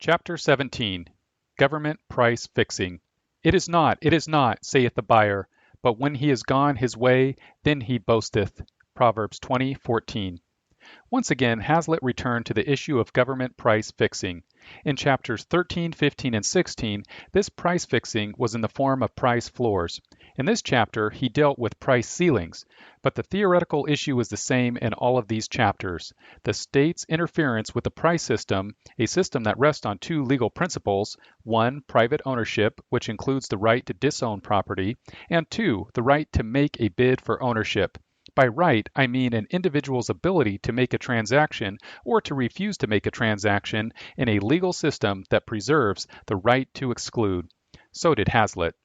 Chapter 17. Government Price Fixing. It is not, saith the buyer, but when he is gone his way, then he boasteth. Proverbs 20:14. Once again, Hazlitt returned to the issue of government price fixing. In chapters 13, 15, and 16, this price fixing was in the form of price floors. In this chapter, he dealt with price ceilings, but the theoretical issue is the same in all of these chapters. The state's interference with the price system, a system that rests on two legal principles: one, private ownership, which includes the right to disown property, and two, the right to make a bid for ownership. By right, I mean an individual's ability to make a transaction or to refuse to make a transaction in a legal system that preserves the right to exclude. So did Hazlitt.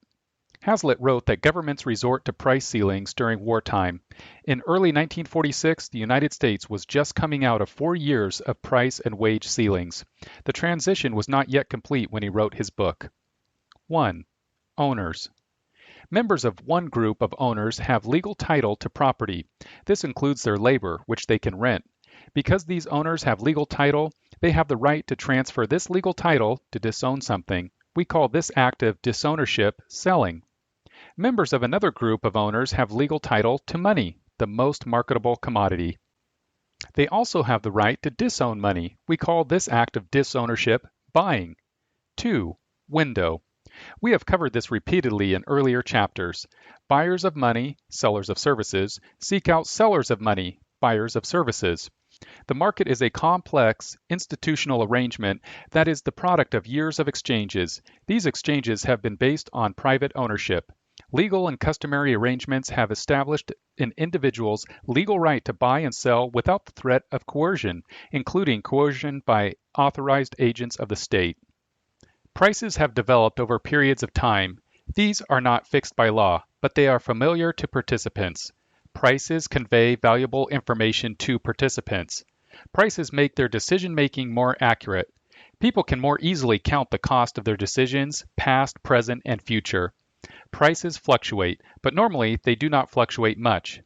Hazlitt wrote that governments resort to price ceilings during wartime. In early 1946, the United States was just coming out of 4 years of price and wage ceilings. The transition was not yet complete when he wrote his book. 1. Owners. Members of one group of owners have legal title to property. This includes their labor, which they can rent. Because these owners have legal title, they have the right to transfer this legal title to disown something. We call this act of disownership selling. Members of another group of owners have legal title to money, the most marketable commodity. They also have the right to disown money. We call this act of disownership buying. 2. Window. We have covered this repeatedly in earlier chapters. Buyers of money, sellers of services, seek out sellers of money, buyers of services. The market is a complex institutional arrangement that is the product of years of exchanges. These exchanges have been based on private ownership. Legal and customary arrangements have established an individual's legal right to buy and sell without the threat of coercion, including coercion by authorized agents of the state. Prices have developed over periods of time. These are not fixed by law, but they are familiar to participants. Prices convey valuable information to participants. Prices make their decision-making more accurate. People can more easily count the cost of their decisions, past, present, and future. Prices fluctuate, but normally they do not fluctuate much.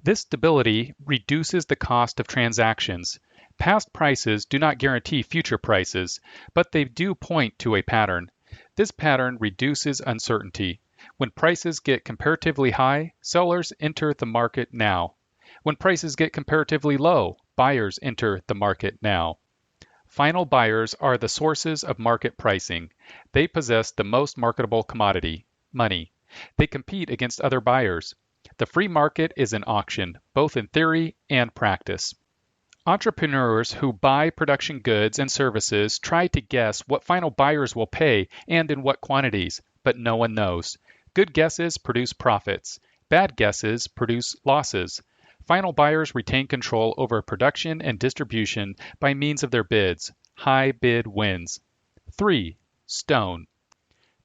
This stability reduces the cost of transactions. Past prices do not guarantee future prices, but they do point to a pattern. This pattern reduces uncertainty. When prices get comparatively high, sellers enter the market now. When prices get comparatively low, buyers enter the market now. Final buyers are the sources of market pricing. They possess the most marketable commodity, money. They compete against other buyers. The free market is an auction, both in theory and practice. Entrepreneurs who buy production goods and services try to guess what final buyers will pay and in what quantities, but no one knows. Good guesses produce profits. Bad guesses produce losses. Final buyers retain control over production and distribution by means of their bids. High bid wins. 3. Stone.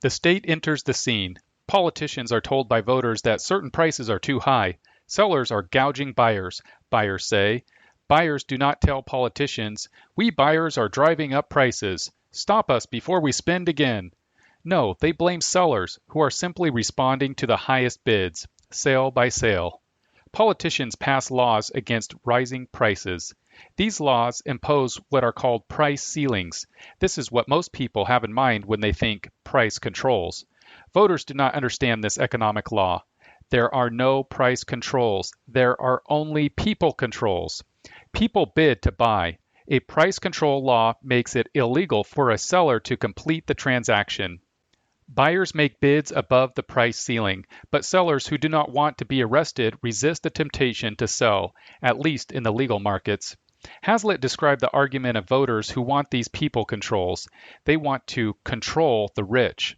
The state enters the scene. Politicians are told by voters that certain prices are too high. Sellers are gouging buyers. Buyers say, buyers do not tell politicians, we buyers are driving up prices. Stop us before we spend again. No, they blame sellers, who are simply responding to the highest bids, sale by sale. Politicians pass laws against rising prices. These laws impose what are called price ceilings. This is what most people have in mind when they think price controls. Voters do not understand this economic law. There are no price controls. There are only people controls. People bid to buy. A price control law makes it illegal for a seller to complete the transaction. Buyers make bids above the price ceiling, but sellers who do not want to be arrested resist the temptation to sell, at least in the legal markets. Hazlitt described the argument of voters who want these people controls. They want to control the rich.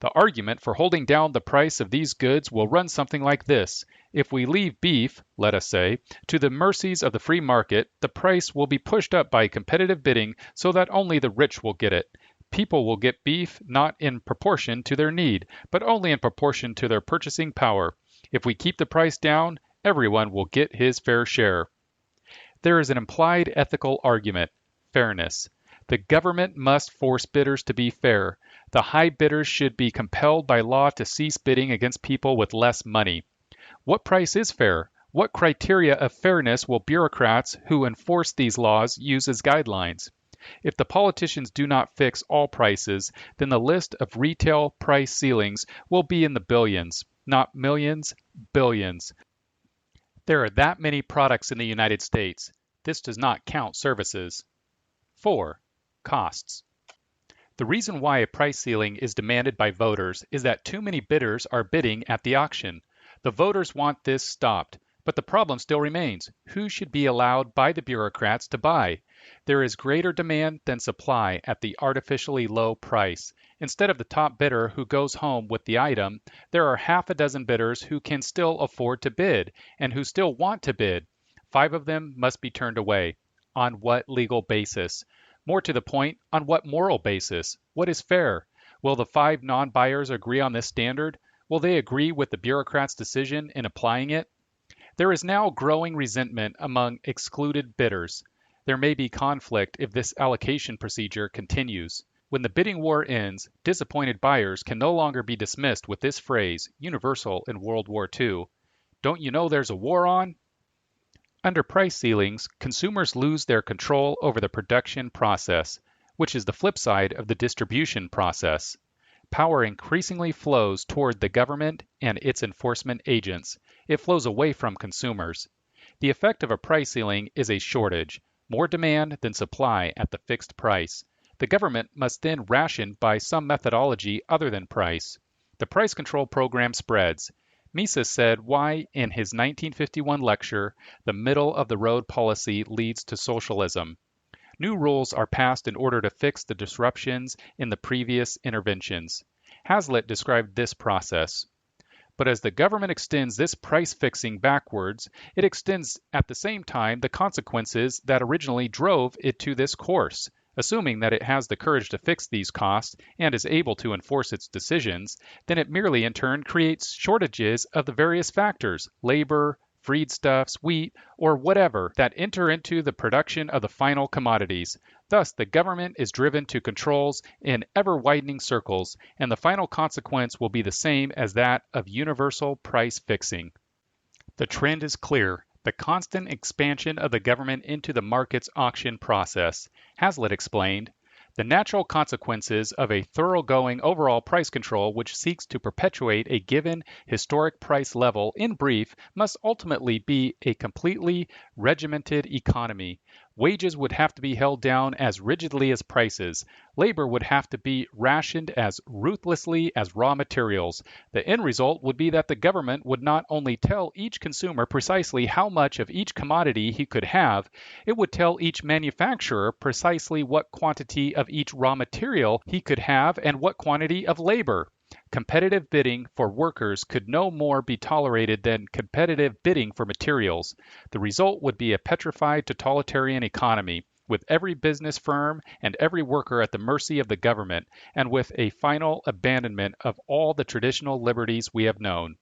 The argument for holding down the price of these goods will run something like this. If we leave beef, let us say, to the mercies of the free market, the price will be pushed up by competitive bidding so that only the rich will get it. People will get beef not in proportion to their need, but only in proportion to their purchasing power. If we keep the price down, everyone will get his fair share. There is an implied ethical argument, fairness. The government must force bidders to be fair. The high bidders should be compelled by law to cease bidding against people with less money. What price is fair? What criteria of fairness will bureaucrats who enforce these laws use as guidelines? If the politicians do not fix all prices, then the list of retail price ceilings will be in the billions, not millions, billions. There are that many products in the United States. This does not count services. 4. Costs. The reason why a price ceiling is demanded by voters is that too many bidders are bidding at the auction. The voters want this stopped, but the problem still remains. Who should be allowed by the bureaucrats to buy? There is greater demand than supply at the artificially low price. Instead of the top bidder who goes home with the item, there are half a dozen bidders who can still afford to bid and who still want to bid. 5 of them must be turned away. On what legal basis? More to the point, on what moral basis? What is fair? Will the 5 non-buyers agree on this standard? Will they agree with the bureaucrats' decision in applying it? There is now growing resentment among excluded bidders. There may be conflict if this allocation procedure continues. When the bidding war ends, disappointed buyers can no longer be dismissed with this phrase, universal in World War II. Don't you know there's a war on? Under price ceilings, consumers lose their control over the production process, which is the flip side of the distribution process. Power increasingly flows toward the government and its enforcement agents. It flows away from consumers. The effect of a price ceiling is a shortage, more demand than supply at the fixed price. The government must then ration by some methodology other than price. The price control program spreads. Mises said why in his 1951 lecture, the middle-of-the-road policy leads to socialism. New rules are passed in order to fix the disruptions in the previous interventions. Hazlitt described this process. But as the government extends this price fixing backwards, it extends at the same time the consequences that originally drove it to this course. Assuming that it has the courage to fix these costs and is able to enforce its decisions, then it merely in turn creates shortages of the various factors, labor, feedstuffs, wheat, or whatever, that enter into the production of the final commodities. Thus, the government is driven to controls in ever-widening circles, and the final consequence will be the same as that of universal price fixing. The trend is clear. The constant expansion of the government into the market's auction process. Hazlitt explained, the natural consequences of a thoroughgoing overall price control which seeks to perpetuate a given historic price level, in brief, must ultimately be a completely regimented economy. Wages would have to be held down as rigidly as prices. Labor would have to be rationed as ruthlessly as raw materials. The end result would be that the government would not only tell each consumer precisely how much of each commodity he could have, it would tell each manufacturer precisely what quantity of each raw material he could have and what quantity of labor. Competitive bidding for workers could no more be tolerated than competitive bidding for materials. The result would be a petrified totalitarian economy, with every business firm and every worker at the mercy of the government, and with a final abandonment of all the traditional liberties we have known.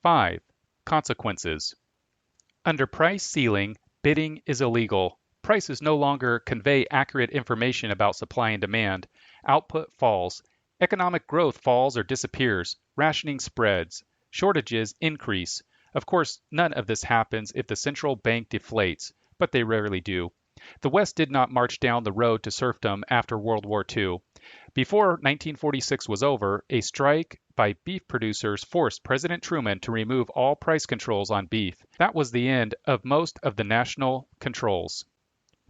5. Consequences. Under price ceiling, bidding is illegal. Prices no longer convey accurate information about supply and demand. Output falls. Economic growth falls or disappears. Rationing spreads. Shortages increase. Of course, none of this happens if the central bank deflates, but they rarely do. The West did not march down the road to serfdom after World War II. Before 1946 was over, a strike by beef producers forced President Truman to remove all price controls on beef. That was the end of most of the national controls.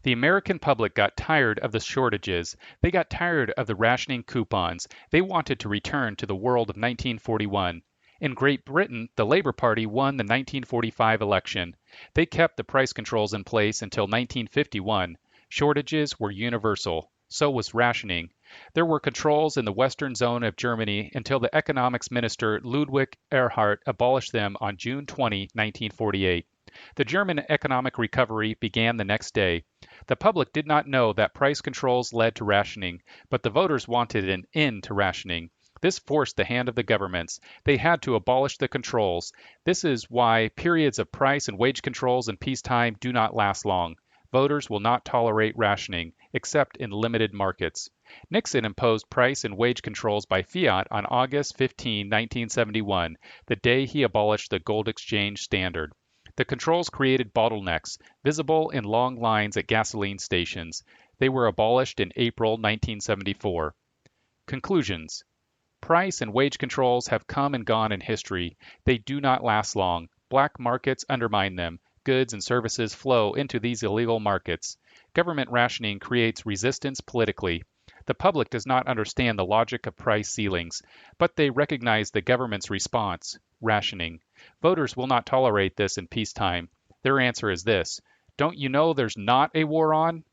The American public got tired of the shortages. They got tired of the rationing coupons. They wanted to return to the world of 1941. In Great Britain, the Labour Party won the 1945 election. They kept the price controls in place until 1951. Shortages were universal. So was rationing. There were controls in the western zone of Germany until the economics minister Ludwig Erhard abolished them on June 20, 1948. The German economic recovery began the next day. The public did not know that price controls led to rationing, but the voters wanted an end to rationing. This forced the hand of the governments. They had to abolish the controls. This is why periods of price and wage controls in peacetime do not last long. Voters will not tolerate rationing, except in limited markets. Nixon imposed price and wage controls by fiat on August 15, 1971, the day he abolished the gold exchange standard. The controls created bottlenecks, visible in long lines at gasoline stations. They were abolished in April 1974. Conclusions. Price and wage controls have come and gone in history. They do not last long. Black markets undermine them. Goods and services flow into these illegal markets. Government rationing creates resistance politically. The public does not understand the logic of price ceilings, but they recognize the government's response, rationing. Voters will not tolerate this in peacetime. Their answer is this: don't you know there's not a war on?